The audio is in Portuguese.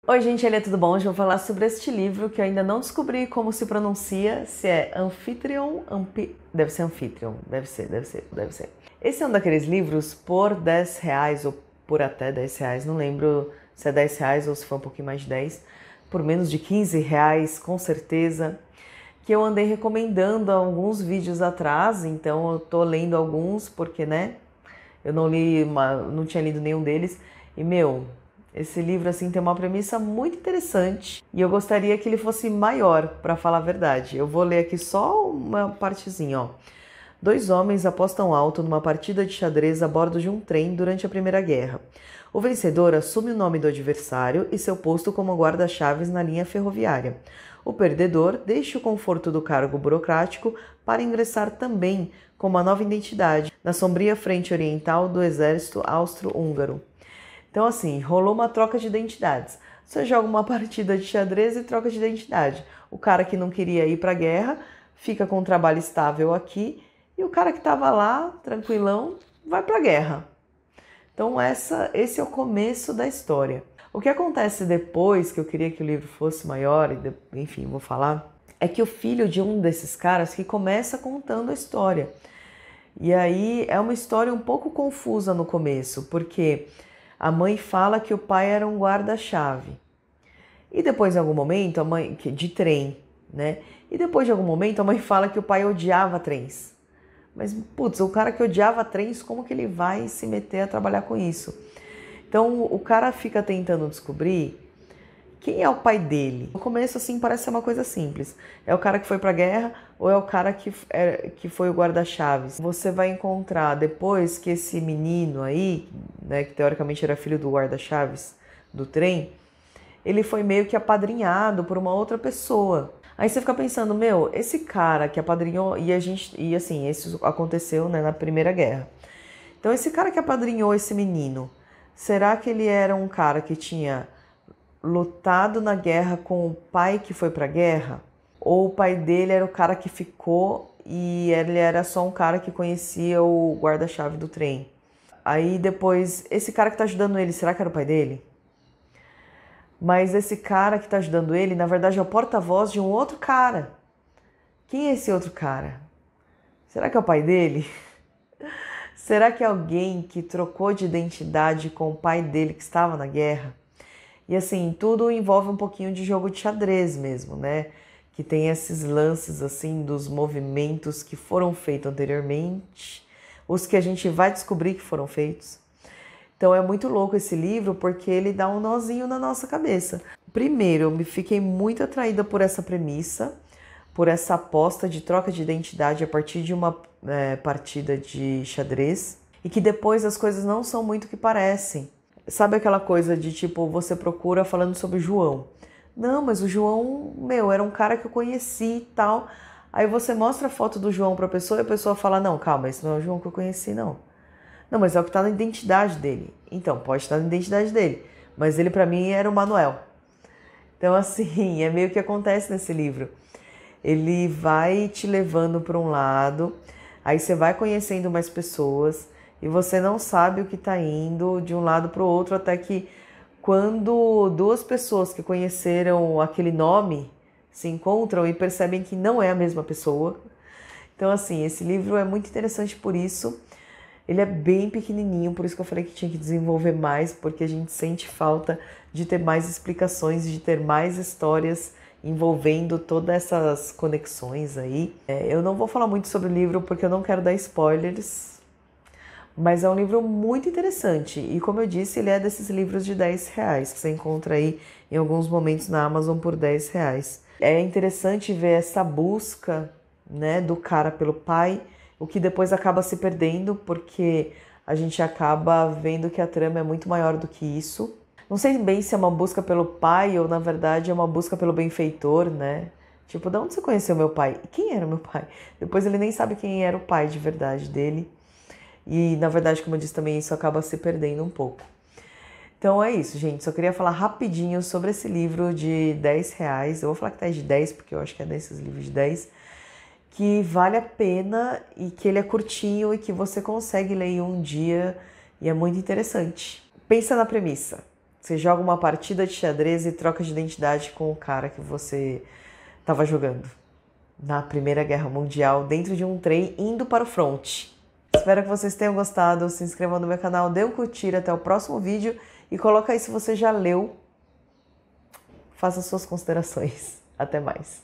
Oi gente, tudo bom? Hoje eu vou falar sobre este livro que eu ainda não descobri como se pronuncia, se é deve ser Anfitrion, deve ser. Esse é um daqueles livros por 10 reais ou por até 10 reais, não lembro se é 10 reais ou se foi um pouquinho mais de 10, por menos de 15 reais com certeza, que eu andei recomendando há alguns vídeos atrás, então eu tô lendo alguns porque, né, eu não tinha lido nenhum deles e, esse livro assim tem uma premissa muito interessante e eu gostaria que ele fosse maior, para falar a verdade. Eu vou ler aqui só uma partezinha, ó. Dois homens apostam alto numa partida de xadrez a bordo de um trem durante a Primeira Guerra. O vencedor assume o nome do adversário e seu posto como guarda-chaves na linha ferroviária. O perdedor deixa o conforto do cargo burocrático para ingressar também com uma nova identidade na sombria frente oriental do exército austro-húngaro. Então, assim, rolou uma troca de identidades. Você joga uma partida de xadrez e troca de identidade. O cara que não queria ir para a guerra fica com um trabalho estável aqui e o cara que estava lá, tranquilão, vai para a guerra. Então, esse é o começo da história. O que acontece depois, que eu queria que o livro fosse maior, enfim, vou falar, é que o filho de um desses caras que começa contando a história. E aí é uma história um pouco confusa no começo, porque a mãe fala que o pai era um guarda-chave. E depois, em algum momento, a mãe. De trem, né? E depois, de algum momento, a mãe fala que o pai odiava trens. Mas, putz, o cara que odiava trens, como que ele vai se meter a trabalhar com isso? Então, o cara fica tentando descobrir quem é o pai dele. No começo, assim, parece ser uma coisa simples. É o cara que foi pra guerra ou é o cara que foi o guarda-chaves? Você vai encontrar depois que esse menino aí, né, que teoricamente era filho do guarda-chaves do trem, ele foi meio que apadrinhado por uma outra pessoa. Aí você fica pensando, esse cara que apadrinhou, e assim, isso aconteceu, né, na Primeira Guerra. Então, esse cara que apadrinhou esse menino, será que ele era um cara que tinha lutado na guerra com o pai que foi pra guerra? Ou o pai dele era o cara que ficou e ele era só um cara que conhecia o guarda-chave do trem? Aí depois, esse cara que tá ajudando ele, será que era o pai dele? Mas esse cara que tá ajudando ele, na verdade, é o porta-voz de um outro cara. Quem é esse outro cara? Será que é o pai dele? Será que é alguém que trocou de identidade com o pai dele que estava na guerra? E assim, tudo envolve um pouquinho de jogo de xadrez mesmo, né? Que tem esses lances assim dos movimentos que foram feitos anteriormente, os que a gente vai descobrir que foram feitos. Então é muito louco esse livro porque ele dá um nozinho na nossa cabeça. Primeiro, eu me fiquei muito atraída por essa premissa, por essa aposta de troca de identidade a partir de uma partida de xadrez e que depois as coisas não são muito o que parecem. Sabe aquela coisa de tipo, você procura falando sobre o João. Não, mas o João, era um cara que eu conheci e tal. Aí você mostra a foto do João pra pessoa e a pessoa fala, não, calma, esse não é o João que eu conheci, não. Não, mas é o que tá na identidade dele. Então, pode estar na identidade dele. Mas ele pra mim era o Manuel. Então, assim, é meio que acontece nesse livro. Ele vai te levando para um lado, aí você vai conhecendo mais pessoas e você não sabe o que está indo de um lado para o outro, até que quando duas pessoas que conheceram aquele nome se encontram e percebem que não é a mesma pessoa. Então, assim, esse livro é muito interessante por isso. Ele é bem pequenininho, por isso que eu falei que tinha que desenvolver mais, porque a gente sente falta de ter mais explicações, de ter mais histórias envolvendo todas essas conexões aí. Eu não vou falar muito sobre o livro porque eu não quero dar spoilers, mas é um livro muito interessante. E como eu disse, ele é desses livros de 10 reais, que você encontra aí em alguns momentos na Amazon por 10 reais. É interessante ver essa busca, né, do cara pelo pai, o que depois acaba se perdendo, porque a gente acaba vendo que a trama é muito maior do que isso. Não sei bem se é uma busca pelo pai ou, na verdade, é uma busca pelo benfeitor, né? Tipo, de onde você conheceu meu pai? E quem era meu pai? Depois ele nem sabe quem era o pai de verdade dele. E, na verdade, como eu disse também, isso acaba se perdendo um pouco. Então é isso, gente. Só queria falar rapidinho sobre esse livro de 10 reais. Eu vou falar que tá de 10, porque eu acho que é desses livros de 10. Que vale a pena e que ele é curtinho e que você consegue ler em um dia e é muito interessante. Pensa na premissa. Você joga uma partida de xadrez e troca de identidade com o cara que você estava jogando na Primeira Guerra Mundial, dentro de um trem indo para o front. Espero que vocês tenham gostado. Se inscrevam no meu canal, dê um curtir, até o próximo vídeo e coloca aí se você já leu. Faça suas considerações. Até mais.